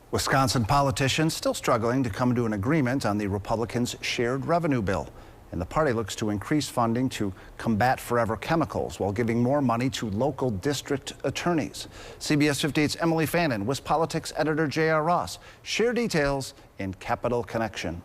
Wisconsin politicians still struggling to come to an agreement on the Republicans' shared revenue bill. And the party looks to increase funding to combat forever chemicals while giving more money to local district attorneys. CBS 58's Emily Fannin, WisPolitics editor J.R. Ross share details in Capital Connection.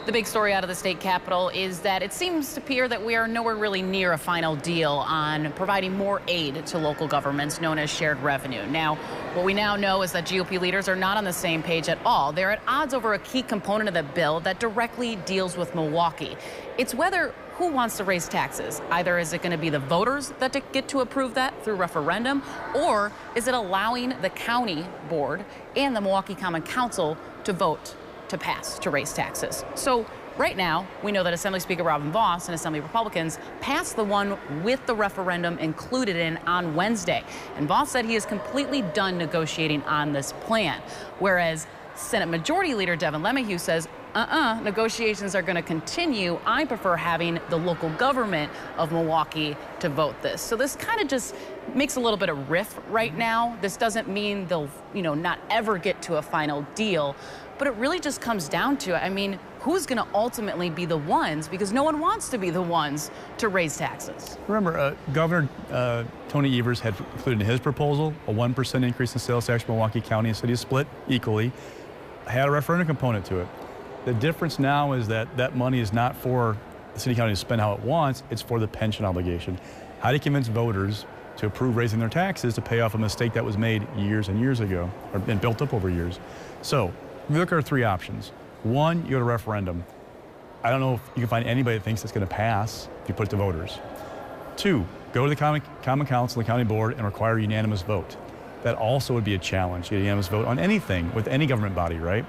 The big story out of the state capitol is that it seems to appear that we are nowhere really near a final deal on providing more aid to local governments known as shared revenue. Now, what we now know is that GOP leaders are not on the same page at all. They're at odds over a key component of the bill that directly deals with Milwaukee. It's whether who wants to raise taxes. Either is it going to be the voters that get to approve that through referendum, or is it allowing the county board and the Milwaukee Common Council to vote to pass to raise taxes. So right now, we know that Assembly Speaker Robin Vos and Assembly Republicans passed the one with the referendum included in on Wednesday. And Vos said he is completely done negotiating on this plan, whereas Senate Majority Leader Devin LeMahieu says, negotiations are going to continue. I prefer having the local government of Milwaukee to vote this. So this kind of just makes a little bit of riff right now. This doesn't mean they'll, not ever get to a final deal, but it really just comes down to, who's going to ultimately be the ones, because no one wants to be the ones to raise taxes. Remember, Governor Tony Evers had included in his proposal a 1% increase in sales tax for Milwaukee County and City split equally, had a referendum component to it. The difference now is that that money is not for the city county to spend how it wants, it's for the pension obligation. How do you convince voters to approve raising their taxes to pay off a mistake that was made years and years ago, or been built up over years? So, we look at our three options. One, you go to referendum. I don't know if you can find anybody that thinks it's going to pass if you put it to voters. Two, go to the Common Council, the county board, and require a unanimous vote. That also would be a challenge, a unanimous vote on anything with any government body, right?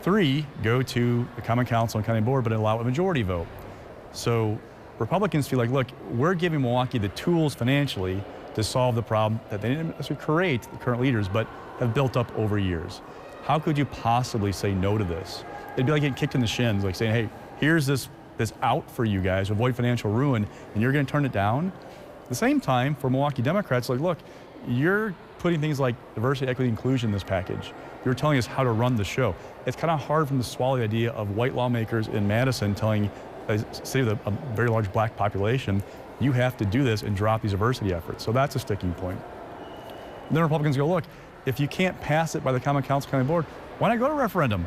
Three, go to the Common Council and county board, but allow a majority vote. So Republicans feel like, look, we're giving Milwaukee the tools financially to solve the problem that they didn't necessarily create, the current leaders, but have built up over years. How could you possibly say no to this? It'd be like getting kicked in the shins, like saying, hey, here's this out for you guys, avoid financial ruin, and you're going to turn it down? At the same time, for Milwaukee Democrats, like, look, you're putting things like diversity, equity, inclusion in this package. You're telling us how to run the show. It's kind of hard for them to swallow the idea of white lawmakers in Madison telling a city with a very large black population, you have to do this and drop these diversity efforts. So that's a sticking point. And then Republicans go, look, if you can't pass it by the Common Council County Board, why not go to referendum?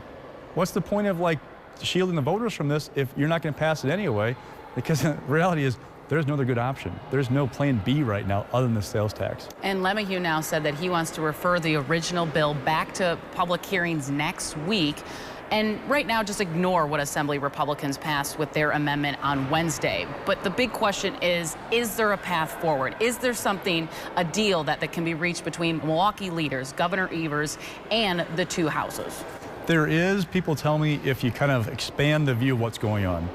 What's the point of shielding the voters from this if you're not going to pass it anyway? Because the reality is there's no other good option. There's no plan B right now other than the sales tax. And LeMahieu now said that he wants to refer the original bill back to public hearings next week. And right now, just ignore what Assembly Republicans passed with their amendment on Wednesday. But the big question is there a path forward? Is there a deal that can be reached between Milwaukee leaders, Governor Evers, and the two houses? There is. People tell me if you kind of expand the view of what's going on.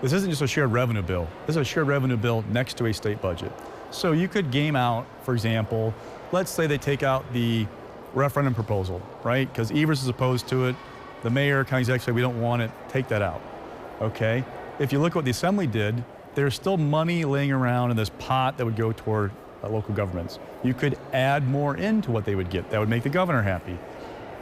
This isn't just a shared revenue bill. This is a shared revenue bill next to a state budget. So you could game out, for example, let's say they take out the referendum proposal, right? Because Evers is opposed to it. The mayor, county executive say we don't want it, take that out, okay? If you look at what the Assembly did, there's still money laying around in this pot that would go toward local governments. You could add more into what they would get. That would make the governor happy.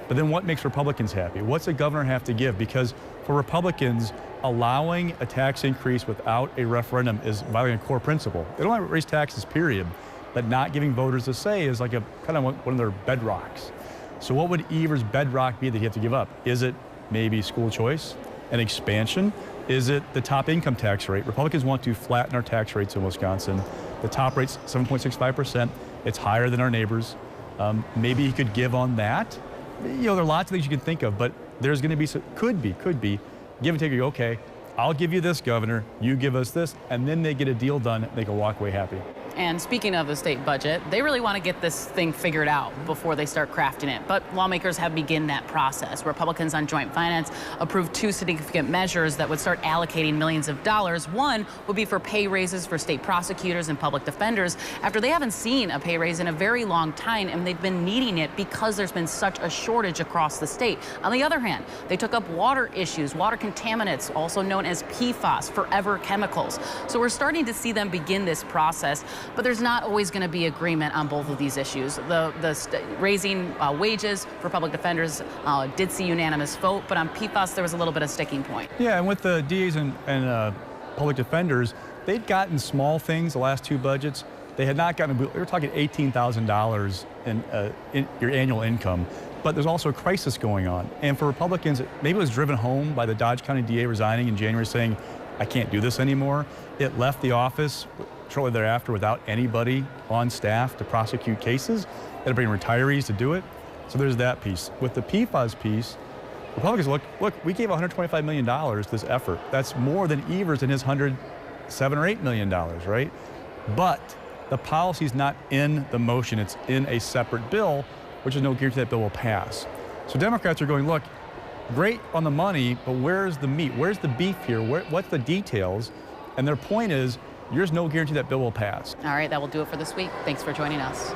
But then what makes Republicans happy? What's the governor have to give? Because for Republicans, allowing a tax increase without a referendum is violating a core principle. They don't want to raise taxes, period. But not giving voters a say is like kind of one of their bedrocks. So what would Evers' bedrock be that you have to give up? Is it maybe school choice, an expansion? Is it the top income tax rate? Republicans want to flatten our tax rates in Wisconsin. The top rate's 7.65%. It's higher than our neighbors. Maybe he could give on that. There are lots of things you can think of, but there's going to be, could be, give and take. You go, okay, I'll give you this, Governor, you give us this, and then they get a deal done, they can walk away happy. And speaking of the state budget, they really want to get this thing figured out before they start crafting it. But lawmakers have begun that process. Republicans on Joint Finance approved two significant measures that would start allocating millions of dollars. One would be for pay raises for state prosecutors and public defenders after they haven't seen a pay raise in a very long time, and they've been needing it because there's been such a shortage across the state. On the other hand, they took up water issues, water contaminants, also known as PFAS, forever chemicals. So we're starting to see them begin this process. but there's not always going to be agreement on both of these issues. Raising wages for public defenders did see unanimous vote, but on PFAS there was a little bit of sticking point. Yeah, and with the DAs and public defenders, they'd gotten small things the last two budgets. They had not gotten, we were talking $18,000 in your annual income, but there's also a crisis going on. And for Republicans, maybe it was driven home by the Dodge County DA resigning in January saying, I can't do this anymore. It left the office shortly thereafter without anybody on staff to prosecute cases. They had to bring retirees to do it. So there's that piece. With the PFAS piece, Republicans look, we gave $125 million to this effort. That's more than Evers and his $107 or $108 million, right? But the policy's not in the motion. It's in a separate bill, which is no guarantee that bill will pass. So Democrats are going, look, great on the money, but where's the meat? Where's the beef here? What's the details? And their point is, there's no guarantee that bill will pass. All right, that will do it for this week. Thanks for joining us.